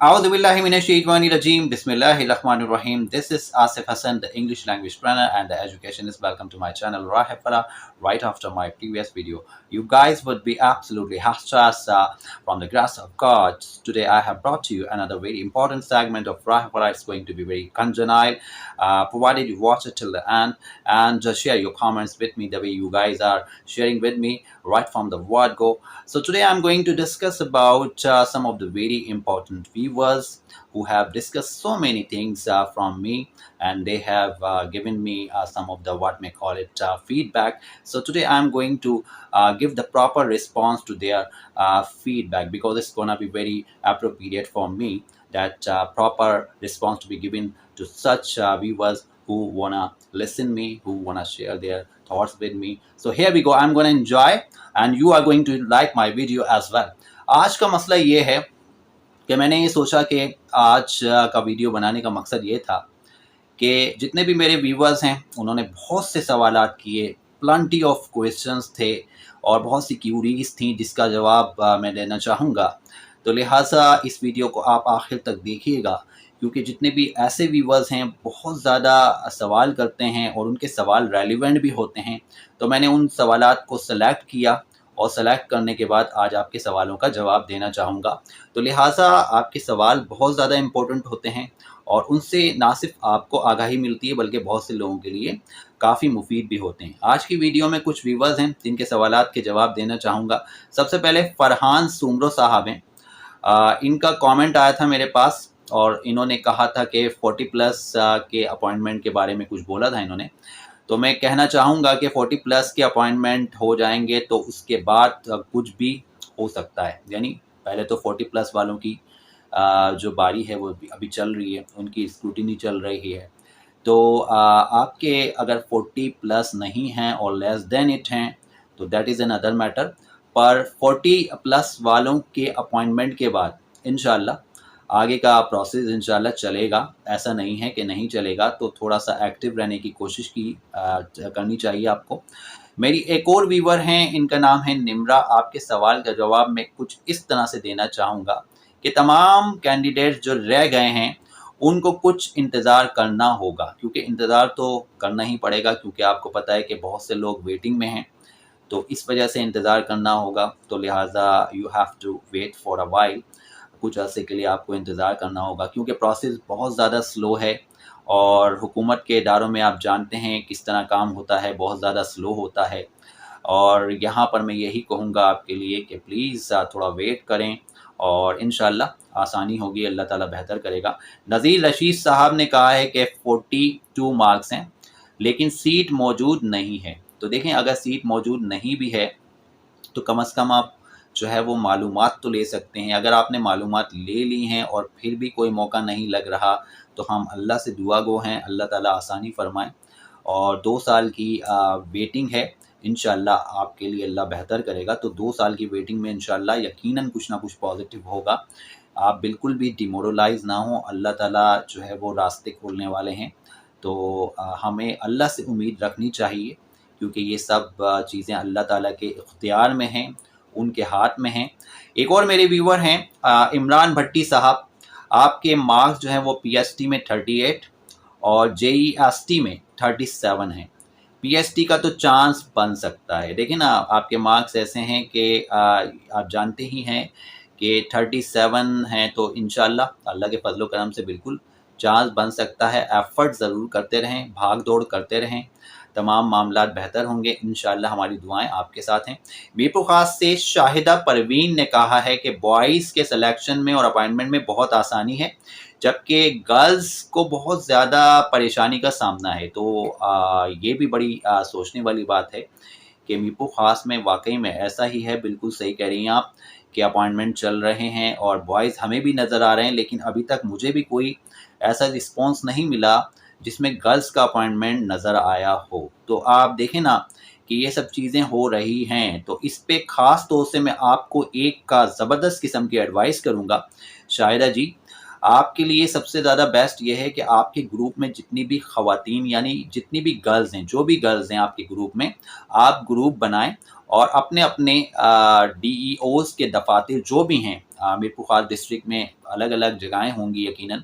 A'udhu billahi minash shaitani rajim. Bismillahir Rahmanir Rahim. This is Asif Hassan, the English language trainer and the educationist. Welcome to my channel, Rahefara. Right after my previous video, you guys would be absolutely hashtag from the grace of God. Today, I have brought to you another very important segment of Rahefara. It's going to be very congenial, provided you watch it till the end and just share your comments with me the way you guys are sharing with me right from the word go. So today I'm going to discuss about some of the very important viewers who have discussed so many things from me, and they have given me some of the what may call it feedback. So today I'm going to give the proper response to their feedback, because it's gonna be very appropriate for me that proper response to be given to such viewers who wanna listen me, who wanna share their thoughts with me. So here we go. I'm gonna enjoy and you are going to like my video as well. आज का मसला ये है कि मैंने ये सोचा कि आज का वीडियो बनाने का मकसद ये था कि जितने भी मेरे व्यूवर्स हैं उन्होंने बहुत से सवालात किए, प्लेंटी ऑफ क्वेश्चंस थे और बहुत सी क्यूरीज थी जिसका जवाब मैं देना चाहूँगा। तो लिहाजा इस वीडियो को आप आखिर तक देखिएगा, क्योंकि जितने भी ऐसे व्यूवर्स हैं बहुत ज़्यादा सवाल करते हैं और उनके सवाल रेलिवेंट भी होते हैं। तो मैंने उन सवालात को सेलेक्ट किया और सेलेक्ट करने के बाद आज आपके सवालों का जवाब देना चाहूँगा। तो लिहाजा आपके सवाल बहुत ज़्यादा इम्पोर्टेंट होते हैं और उनसे ना सिर्फ आपको आगाही मिलती है बल्कि बहुत से लोगों के लिए काफ़ी मुफीद भी होते हैं। आज की वीडियो में कुछ व्यूवर्स हैं जिनके सवालात के जवाब देना चाहूँगा। सबसे पहले फरहान सुमरो साहब हैं। इनका कमेंट आया था मेरे पास और इन्होंने कहा था कि 40+ के अपॉइंटमेंट के बारे में कुछ बोला था इन्होंने। तो मैं कहना चाहूँगा कि 40+ के अपॉइंटमेंट हो जाएंगे तो उसके बाद कुछ भी हो सकता है। यानी पहले तो 40+ वालों की जो बारी है वो अभी चल रही है, उनकी स्क्रूटिनी चल रही है। तो आपके अगर 40+ नहीं हैं और लेस देन इट हैं तो दैट इज़ अनदर मैटर। पर 40+ वालों के अपॉइंटमेंट के बाद इंशाल्लाह आगे का प्रोसेस इंशाल्लाह चलेगा। ऐसा नहीं है कि नहीं चलेगा, तो थोड़ा सा एक्टिव रहने की कोशिश करनी चाहिए आपको। मेरी एक और व्यूवर हैं, इनका नाम है निम्रा। आपके सवाल का जवाब मैं कुछ इस तरह से देना चाहूँगा कि तमाम कैंडिडेट्स जो रह गए हैं उनको कुछ इंतज़ार करना होगा, क्योंकि इंतज़ार तो करना ही पड़ेगा, क्योंकि आपको पता है कि बहुत से लोग वेटिंग में हैं। तो इस वजह से इंतज़ार करना होगा। तो लिहाजा you have to wait for a while. कुछ अरसे के लिए आपको इंतज़ार करना होगा, क्योंकि प्रोसेस बहुत ज़्यादा स्लो है और हुकूमत के इदारों में आप जानते हैं किस तरह काम होता है, बहुत ज़्यादा स्लो होता है। और यहाँ पर मैं यही कहूँगा आपके लिए कि प्लीज़ थोड़ा वेट करें और इंशाल्लाह आसानी होगी, अल्लाह ताला बेहतर करेगा। नज़ीर रशीद साहब ने कहा है कि 42 मार्क्स हैं लेकिन सीट मौजूद नहीं है। तो देखें, अगर सीट मौजूद नहीं भी है तो कम से कम आप जो है वो मालूमात तो ले सकते हैं। अगर आपने मालूमात ले ली हैं और फिर भी कोई मौका नहीं लग रहा तो हम अल्लाह से दुआ गो हैं, अल्लाह ताला आसानी फरमाए। और 2 साल की वेटिंग है, इंशाल्लाह आपके लिए अल्लाह बेहतर करेगा। तो 2 साल की वेटिंग में इंशाल्लाह यकीनन कुछ ना कुछ पॉजिटिव होगा। आप बिल्कुल भी डिमोरलाइज़ ना हो, अल्लाह ताला जो है वो रास्ते खोलने वाले हैं। तो हमें अल्लाह से उम्मीद रखनी चाहिए, क्योंकि ये सब चीज़ें अल्लाह ताला के इख्तियार में हैं, उनके हाथ में हैं। एक और मेरे व्यूवर हैं इमरान भट्टी साहब। आपके मार्क्स जो हैं वो पीएसटी में 38 और जेईएसटी में 37 हैं। पीएसटी का तो चांस बन सकता है। देखिए ना, आपके मार्क्स ऐसे हैं कि आप जानते ही हैं कि 37 हैं, तो इंशाल्लाह अल्लाह के फजल करम से बिल्कुल चांस बन सकता है। एफ़र्ट ज़रूर करते रहें, भाग दौड़ करते रहें, तमाम मामलात बेहतर होंगे इंशाल्लाह। हमारी दुआएं आपके साथ हैं। मीरपुर खास से शाहिदा परवीन ने कहा है कि बॉयज़ के सिलेक्शन में और अपॉइंटमेंट में बहुत आसानी है, जबकि गर्ल्स को बहुत ज़्यादा परेशानी का सामना है। तो ये भी बड़ी सोचने वाली बात है कि मीरपुर खास में वाकई में ऐसा ही है। बिल्कुल सही कह रही हैं आप कि अपॉइंटमेंट चल रहे हैं और बॉयज़ हमें भी नज़र आ रहे हैं, लेकिन अभी तक मुझे भी कोई ऐसा रिस्पॉन्स नहीं मिला जिसमें गर्ल्स का अपॉइंटमेंट नज़र आया हो। तो आप देखें ना कि ये सब चीज़ें हो रही हैं। तो इस पे ख़ास तौर से मैं आपको एक का ज़बरदस्त किस्म की एडवाइस करूँगा। शाहिदा जी, आपके लिए सबसे ज़्यादा बेस्ट ये है कि आपके ग्रुप में जितनी भी ख़वातीन यानी जितनी भी गर्ल्स हैं, जो भी गर्ल्स हैं आपके ग्रुप में, आप ग्रुप बनाएं और अपने अपने डीईओज़ के दफातर जो भी हैं मीरपुर खास डिस्ट्रिक्ट में अलग अलग जगहें होंगी यकीनन,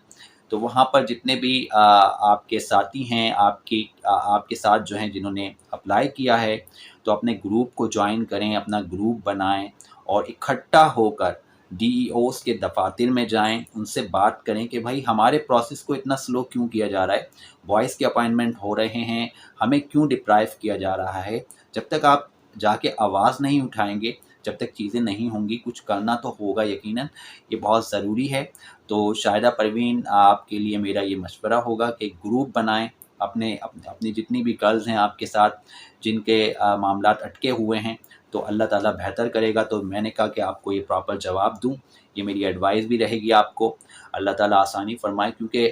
तो वहाँ पर जितने भी आपके साथी हैं, आपके साथ जो हैं जिन्होंने अप्लाई किया है, तो अपने ग्रुप को ज्वाइन करें, अपना ग्रुप बनाएं और इकट्ठा होकर डीईओज़ के दफातर में जाएं, उनसे बात करें कि भाई हमारे प्रोसेस को इतना स्लो क्यों किया जा रहा है, वॉइस के अपॉइंटमेंट हो रहे हैं, हमें क्यों डिप्राइव किया जा रहा है। जब तक आप जाके आवाज़ नहीं उठाएंगे, जब तक चीज़ें नहीं होंगी, कुछ करना तो होगा यकीनन, ये बहुत ज़रूरी है। तो शाहिदा परवीन, आपके लिए मेरा ये मशवरा होगा कि ग्रुप बनाएं, अपनी जितनी भी गर्ल्स हैं आपके साथ जिनके मामलात अटके हुए हैं, तो अल्लाह ताला बेहतर करेगा। तो मैंने कहा कि आपको ये प्रॉपर जवाब दूं, ये मेरी एडवाइस भी रहेगी आपको। अल्लाह ताला आसानी फ़रमाए, क्योंकि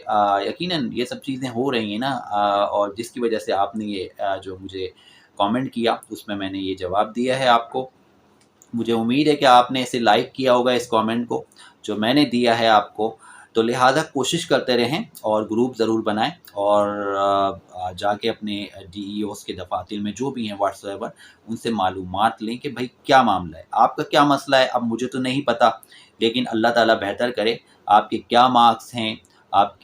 यकीनन ये सब चीज़ें हो रही हैं ना, और जिसकी वजह से आपने ये जो मुझे कमेंट किया उसमें मैंने ये जवाब दिया है आपको। मुझे उम्मीद है कि आपने इसे लाइक किया होगा, इस कमेंट को जो मैंने दिया है आपको। तो लिहाजा कोशिश करते रहें और ग्रुप ज़रूर बनाएं और जाके अपने डीईओज़ के दफातर में जो भी हैं व्हाट्सएवर, उनसे मालूमात लें कि भाई क्या मामला है, आपका क्या मसला है। अब मुझे तो नहीं पता, लेकिन अल्लाह ताला बेहतर करे, आपके क्या मार्क्स हैं, आप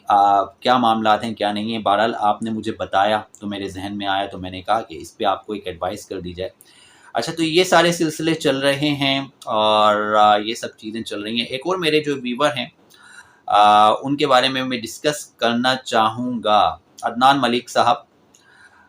क्या मामलात हैं, क्या नहीं है। बहरहाल आपने मुझे बताया तो मेरे जहन में आया, तो मैंने कहा कि इस पे आपको एक एडवाइस कर दी जाए। अच्छा, तो ये सारे सिलसिले चल रहे हैं और ये सब चीज़ें चल रही हैं। एक और मेरे जो व्यूवर हैं, उनके बारे में मैं डिस्कस करना चाहूँगा। अदनान मलिक साहब,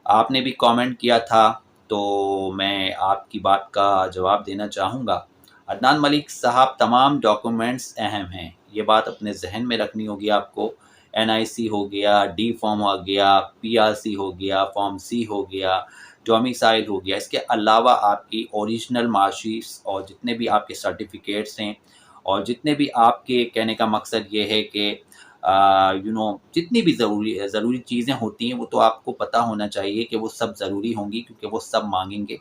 आपने भी कमेंट किया था, तो मैं आपकी बात का जवाब देना चाहूँगा। अदनान मलिक साहब, तमाम डॉक्यूमेंट्स अहम हैं, ये बात अपने जहन में रखनी होगी आपको। एनआईसी हो गया, डी फॉर्म हो गया, पीआरसी हो गया, फॉर्म सी हो गया, डोमिसाइल हो गया, इसके अलावा आपकी ओरिजिनल मार्कशीट्स और जितने भी आपके सर्टिफिकेट्स हैं, और जितने भी आपके, कहने का मकसद ये है कि जितनी भी ज़रूरी चीज़ें होती हैं, वो तो आपको पता होना चाहिए कि वो सब ज़रूरी होंगी, क्योंकि वो सब मांगेंगे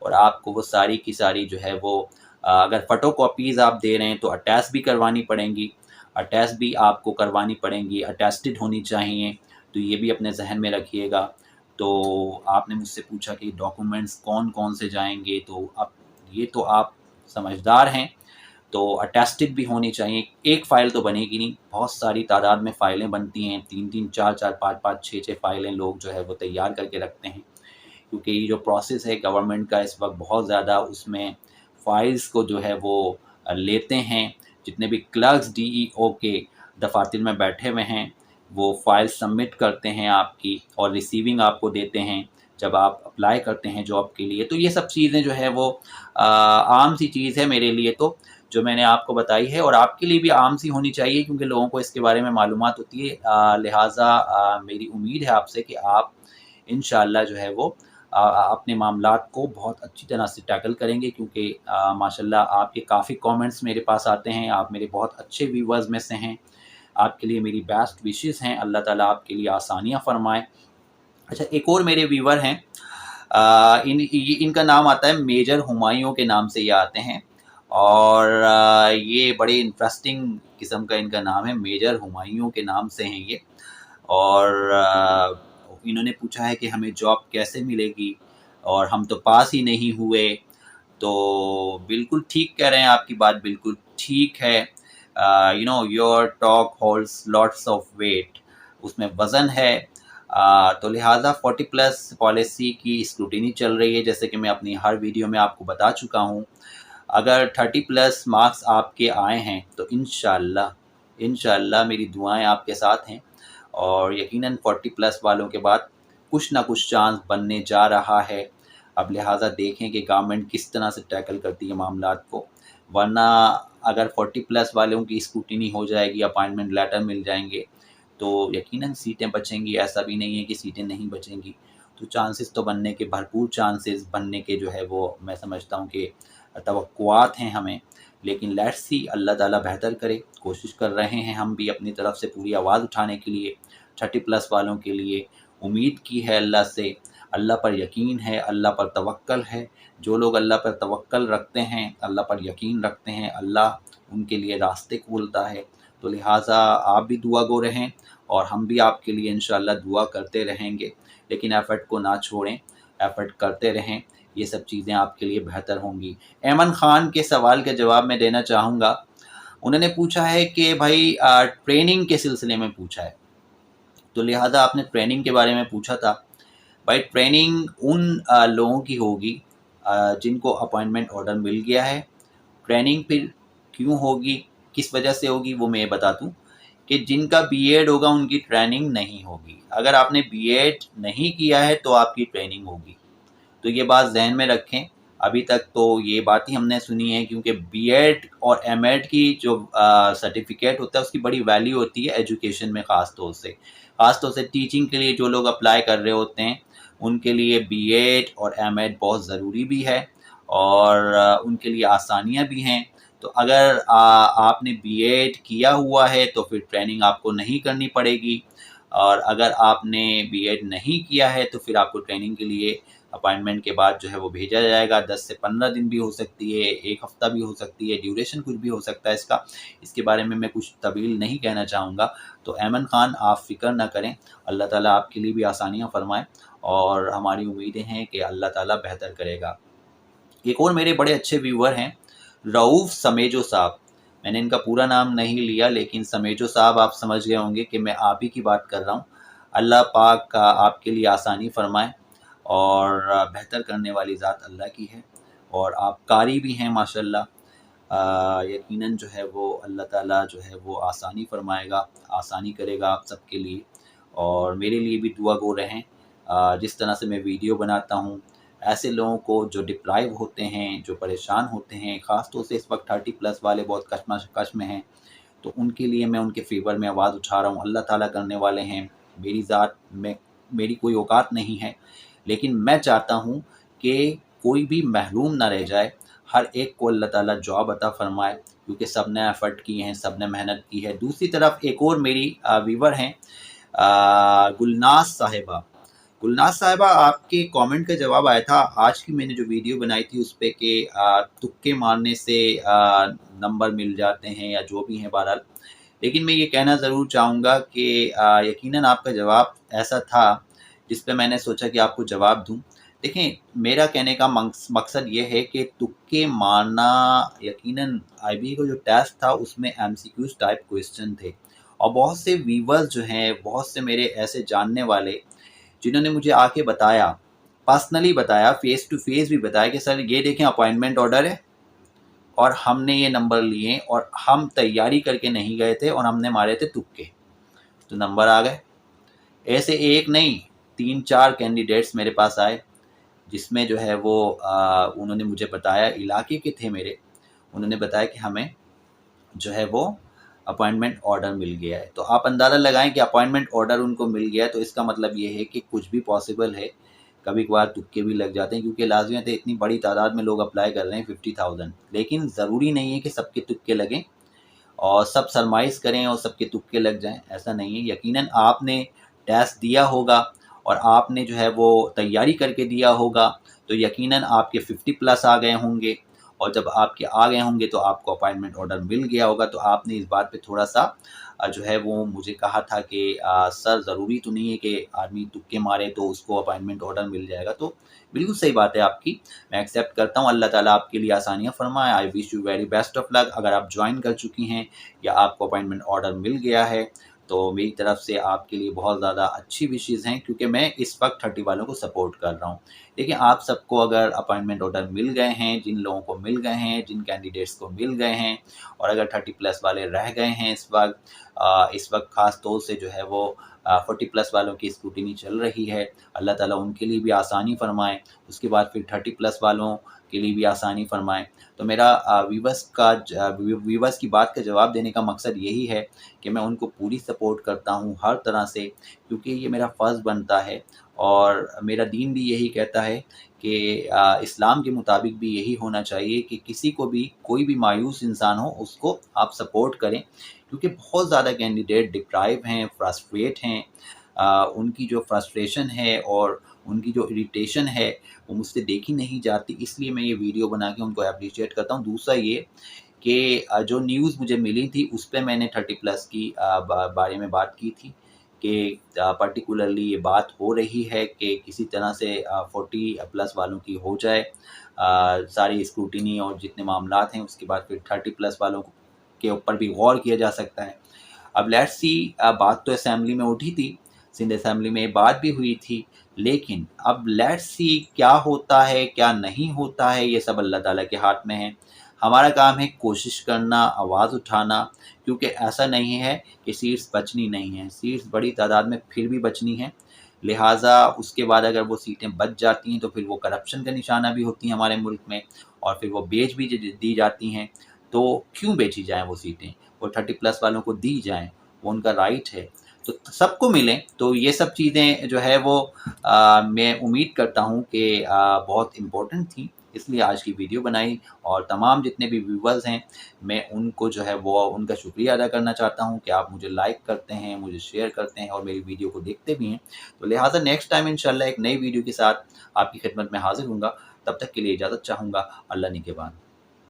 और आपको वो सारी की सारी जो है वो अगर फ़ोटो कॉपीज़ आप दे रहे हैं तो अटैच भी करवानी पड़ेंगी, अटैच भी आपको करवानी पड़ेंगी, अटेस्टेड होनी चाहिए। तो ये भी अपने जहन में रखिएगा। तो आपने मुझसे पूछा कि डॉक्यूमेंट्स कौन कौन से जाएंगे, तो अब ये तो आप समझदार हैं, तो अटेस्टेड भी होनी चाहिए। एक फ़ाइल तो बनेगी नहीं, बहुत सारी तादाद में फ़ाइलें बनती हैं, 3-3, 4-4, 5-5, 6-6 फ़ाइलें लोग जो है वो तैयार करके रखते हैं, क्योंकि ये जो प्रोसेस है गवर्नमेंट का इस वक्त बहुत ज़्यादा उसमें फ़ाइल्स को जो है वो लेते हैं। जितने भी क्लर्क्स डीईओ के दफातर में बैठे हुए हैं, वो फ़ाइल सबमिट करते हैं आपकी, और रिसीविंग आपको देते हैं जब आप अप्लाई करते हैं जॉब के लिए। तो ये सब चीज़ें जो है वो आम सी चीज़ है मेरे लिए, तो जो मैंने आपको बताई है, और आपके लिए भी आम सी होनी चाहिए, क्योंकि लोगों को इसके बारे में मालूमात होती है। लिहाजा मेरी उम्मीद है आपसे कि आप इंशाअल्लाह जो है वो अपने मामलात को बहुत अच्छी तरह से टैकल करेंगे, क्योंकि माशाल्लाह आपके काफ़ी कमेंट्स मेरे पास आते हैं, आप मेरे बहुत अच्छे व्यूवर्स में से हैं। आपके लिए मेरी बेस्ट विशेस हैं, अल्लाह ताला आपके लिए आसानियाँ फ़रमाए। अच्छा, एक और मेरे व्यूवर हैं, इनका नाम आता है मेजर हुमायूं के नाम से ये आते हैं, और ये बड़े इंटरेस्टिंग किस्म का इनका नाम है, मेजर हुमायूं के नाम से हैं ये। और इन्होंने पूछा है कि हमें जॉब कैसे मिलेगी, और हम तो पास ही नहीं हुए। तो बिल्कुल ठीक कह रहे हैं, आपकी बात बिल्कुल ठीक है। Your talk holds lots of weight, उसमें वज़न है। तो लिहाजा 40+ पॉलिसी की स्क्रूटिनी चल रही है, जैसे कि मैं अपनी हर वीडियो में आपको बता चुका हूँ। अगर 30+ मार्क्स आपके आए हैं तो इंशाअल्लाह मेरी दुआएं आपके साथ हैं, और यकीनन 40+ वालों के बाद कुछ ना कुछ चांस बनने जा रहा है। अब लिहाजा देखें कि गवर्नमेंट किस तरह से टैकल करती है मामलात को, वरना अगर 40+ वालों की स्क्रूटिनी हो जाएगी, अपॉइंटमेंट लेटर मिल जाएंगे, तो यकीनन सीटें बचेंगी। ऐसा भी नहीं है कि सीटें नहीं बचेंगी, तो चांसेस तो बनने के, भरपूर चांसेस बनने के जो है वो मैं समझता हूँ कि तवक्कुआत हैं हमें। लेकिन लेट्स सी, अल्लाह ताला बेहतर करे। कोशिश कर रहे हैं हम भी अपनी तरफ से पूरी आवाज़ उठाने के लिए, 30+ वालों के लिए। उम्मीद की है अल्लाह से, अल्लाह पर यकीन है, अल्लाह पर तवक्कल है। जो लोग अल्लाह पर तवक्कल रखते हैं, अल्लाह पर यकीन रखते हैं, अल्लाह उनके लिए रास्ते खोलता है। तो लिहाजा आप भी दुआ गो रहें, और हम भी आपके लिए इंशाअल्लाह दुआ करते रहेंगे। लेकिन एफ़र्ट को ना छोड़ें, एफ़र्ट करते रहें, ये सब चीज़ें आपके लिए बेहतर होंगी। ऐमन ख़ान के सवाल के जवाब में देना चाहूँगा। انہوں نے پوچھا ہے کہ بھائی ٹریننگ کے سلسلے میں پوچھا ہے، تو لہٰذا آپ نے ٹریننگ کے بارے میں پوچھا تھا۔ بھائی ٹریننگ ان لوگوں کی ہوگی جن کو اپوائنٹمنٹ آرڈر مل گیا ہے۔ ٹریننگ پھر کیوں ہوگی، کس وجہ سے ہوگی، وہ میں بتا دوں کہ جن کا بی ایڈ ہوگا ان کی ٹریننگ نہیں ہوگی۔ اگر آپ نے بی ایڈ نہیں کیا ہے تو آپ کی ٹریننگ ہوگی، تو یہ بات ذہن میں رکھیں۔ ابھی تک تو یہ بات ہی ہم نے سنی ہے، کیونکہ بی ایڈ اور ایم ایڈ کی جو سرٹیفکیٹ ہوتا ہے اس کی بڑی ویلیو ہوتی ہے ایجوکیشن میں، خاص طور سے ٹیچنگ کے لیے جو لوگ اپلائی کر رہے ہوتے ہیں ان کے لیے بی ایڈ اور ایم ایڈ بہت ضروری بھی ہے، اور ان کے لیے آسانیاں بھی ہیں۔ تو اگر آپ نے بی ایڈ کیا ہوا ہے تو پھر ٹریننگ آپ کو نہیں کرنی پڑے گی، اور اگر آپ نے بی ایڈ نہیں کیا ہے تو پھر آپ کو ٹریننگ کے لیے اپائنٹمنٹ کے بعد جو ہے وہ بھیجا جائے گا۔ 10 سے 15 دن بھی ہو سکتی ہے، ایک ہفتہ بھی ہو سکتی ہے، ڈیوریشن کچھ بھی ہو سکتا ہے اس کے بارے میں کچھ طویل نہیں کہنا چاہوں گا۔ تو ایمن خان آپ فکر نہ کریں، اللہ تعالیٰ آپ کے لیے بھی آسانیاں فرمائے، اور ہماری امیدیں ہیں کہ اللہ تعالیٰ بہتر کرے گا۔ ایک اور میرے بڑے اچھے ویور ہیں، رؤوف سمیجو صاحب۔ میں نے ان کا پورا نام نہیں لیا، لیکن سمیجو صاحب آپ سمجھ گئے ہوں گے کہ میں آپ ہی کی بات کر رہا ہوں۔ اللہ پاک آپ کے لیے آسانی فرمائے، اور بہتر کرنے والی ذات اللہ کی ہے، اور آپ قاری بھی ہیں ماشاءاللہ۔ یقیناً جو ہے وہ اللہ تعالیٰ جو ہے وہ آسانی فرمائے گا، آسانی کرے گا آپ سب کے لیے، اور میرے لیے بھی دعا گو رہیں۔ جس طرح سے میں ویڈیو بناتا ہوں، ایسے لوگوں کو جو ڈپرائیو ہوتے ہیں، جو پریشان ہوتے ہیں، خاص طور سے اس وقت 30+ والے بہت کش میں ہیں، تو ان کے لیے میں ان کے فیور میں آواز اٹھا رہا ہوں۔ اللہ تعالیٰ کرنے والے ہیں، میری ذات میں میری کوئی اوقات نہیں ہے، لیکن میں چاہتا ہوں کہ کوئی بھی محروم نہ رہ جائے، ہر ایک کو اللہ تعالیٰ جاب عطا فرمائے، کیونکہ سب نے ایفرٹ کی ہیں، سب نے محنت کی ہے۔ دوسری طرف ایک اور میری ویور ہیں، گلناز صاحبہ۔ گلناز صاحبہ، آپ کے کامنٹ کا جواب آیا تھا آج کی میں نے جو ویڈیو بنائی تھی اس پہ، کہ تکے مارنے سے نمبر مل جاتے ہیں یا جو بھی ہیں، بہرحال لیکن میں یہ کہنا ضرور چاہوں گا کہ یقیناً آپ کا جواب ایسا تھا جس پہ میں نے سوچا کہ آپ کو جواب دوں۔ دیکھیں، میرا کہنے کا مقصد یہ ہے کہ تکے مارنا، یقیناً آئی بی کا جو ٹیسٹ تھا اس میں M C Qs type question تھے، اور بہت سے ویورز جو ہیں، بہت سے میرے ایسے جاننے والے جنہوں نے مجھے آ کے بتایا، پرسنلی بتایا، فیس ٹو فیس بھی بتایا کہ سر یہ دیکھیں اپوائنٹمنٹ آرڈر ہے، اور ہم نے یہ نمبر لیے اور ہم تیاری کر کے نہیں گئے تھے، اور ہم نے مارے تھے تکے، تو نمبر آ گئے۔ ایسے ایک نہیں، 3-4 کینڈیڈیٹس میرے پاس آئے، جس میں جو ہے وہ انہوں نے مجھے بتایا، علاقے کے تھے میرے، انہوں نے بتایا کہ ہمیں جو ہے وہ اپوائنٹمنٹ آرڈر مل گیا ہے۔ تو آپ اندازہ لگائیں کہ اپوائنٹمنٹ آرڈر ان کو مل گیا ہے، تو اس کا مطلب یہ ہے کہ کچھ بھی پاسبل ہے، کبھی کبھار تکے بھی لگ جاتے ہیں، کیونکہ لازمیت ہے اتنی بڑی تعداد میں لوگ اپلائی کر رہے ہیں، 50,000، لیکن ضروری نہیں ہے کہ سب کے تکے لگیں اور سب سرمائز کریں اور سب کے تکے لگ جائیں، ایسا نہیں ہے۔ یقیناً آپ نے ٹیسٹ دیا ہوگا اور آپ نے جو ہے وہ تیاری کر کے دیا ہوگا، تو یقیناً آپ کے 50+ آ گئے ہوں گے، اور جب آپ کے آ گئے ہوں گے تو آپ کو اپائنٹمنٹ آرڈر مل گیا ہوگا۔ تو آپ نے اس بات پہ تھوڑا سا جو ہے وہ مجھے کہا تھا کہ سر ضروری تو نہیں ہے کہ آدمی تکے مارے تو اس کو اپائنٹمنٹ آرڈر مل جائے گا، تو بالکل صحیح بات ہے آپ کی، میں ایکسیپٹ کرتا ہوں۔ اللہ تعالیٰ آپ کے لیے آسانیاں فرمائے۔ I wish you very best of luck. اگر آپ جوائن کر چکی ہیں یا آپ کو اپائنٹمنٹ آرڈر مل گیا ہے تو میری طرف سے آپ کے لیے بہت زیادہ اچھی وشیز ہیں، کیونکہ میں اس وقت 30 والوں کو سپورٹ کر رہا ہوں۔ لیکن آپ سب کو اگر اپائنٹمنٹ آرڈر مل گئے ہیں، جن لوگوں کو مل گئے ہیں، جن کینڈیڈیٹس کو مل گئے ہیں، اور اگر 30+ والے رہ گئے ہیں اس وقت خاص طور سے جو ہے وہ 40+ والوں کی اسکروٹنی چل رہی ہے، اللہ تعالیٰ ان کے لیے بھی آسانی فرمائے، اس کے بعد پھر 30+ والوں کے لیے بھی آسانی فرمائے۔ تو میرا ویورز کی بات کا جواب دینے کا مقصد یہی ہے کہ میں ان کو پوری سپورٹ کرتا ہوں ہر طرح سے، کیونکہ یہ میرا فرض بنتا ہے، اور میرا دین بھی یہی کہتا ہے کہ اسلام کے مطابق بھی یہی ہونا چاہیے کہ کسی کو بھی، کوئی بھی مایوس انسان ہو، اس کو آپ سپورٹ کریں، کیونکہ بہت زیادہ کینڈیڈیٹ ڈپرائیو ہیں، فرسٹریٹ ہیں، ان کی جو فرسٹریشن ہے اور ان کی جو اریٹیشن ہے وہ مجھ سے دیکھی نہیں جاتی، اس لیے میں یہ ویڈیو بنا کے ان کو اپریشیٹ کرتا ہوں۔ دوسرا یہ کہ جو نیوز مجھے ملی تھی اس پہ میں نے 30+ کی بارے میں بات کی تھی، کہ پرٹیکولرلی یہ بات ہو رہی ہے کہ کسی طرح سے 40+ والوں کی ہو جائے ساری اسکروٹنی اور جتنے معاملات ہیں، اس کے بعد پھر 30+ والوں کے اوپر بھی غور کیا جا سکتا ہے۔ اب لیٹس سی، بات تو اسمبلی میں اٹھی تھی، سندھ اسمبلی میں بات بھی ہوئی تھی، لیکن اب لیٹس سی کیا ہوتا ہے کیا نہیں ہوتا ہے، یہ سب اللہ تعالیٰ کے ہاتھ میں ہے۔ ہمارا کام ہے کوشش کرنا، آواز اٹھانا، کیونکہ ایسا نہیں ہے کہ سیٹس بچنی نہیں ہیں، سیٹس بڑی تعداد میں پھر بھی بچنی ہیں، لہٰذا اس کے بعد اگر وہ سیٹیں بچ جاتی ہیں تو پھر وہ کرپشن کا نشانہ بھی ہوتی ہیں ہمارے ملک میں، اور پھر وہ بیچ بھی دی جاتی ہیں۔ تو کیوں بیچی جائیں وہ سیٹیں؟ وہ 30+ والوں کو دی جائیں، وہ ان کا رائٹ ہے، تو سب کو ملیں۔ تو یہ سب چیزیں جو ہے وہ میں امید کرتا ہوں کہ بہت امپورٹنٹ تھیں، اس لیے آج کی ویڈیو بنائی، اور تمام جتنے بھی ویورز ہیں میں ان کو جو ہے وہ ان کا شکریہ ادا کرنا چاہتا ہوں کہ آپ مجھے لائک کرتے ہیں، مجھے شیئر کرتے ہیں اور میری ویڈیو کو دیکھتے بھی ہیں۔ تو لہٰذا نیکسٹ ٹائم انشاءاللہ ایک نئی ویڈیو کے ساتھ آپ کی خدمت میں حاضر ہوں گا، تب تک کے لیے اجازت چاہوں گا۔ اللہ نگہبان۔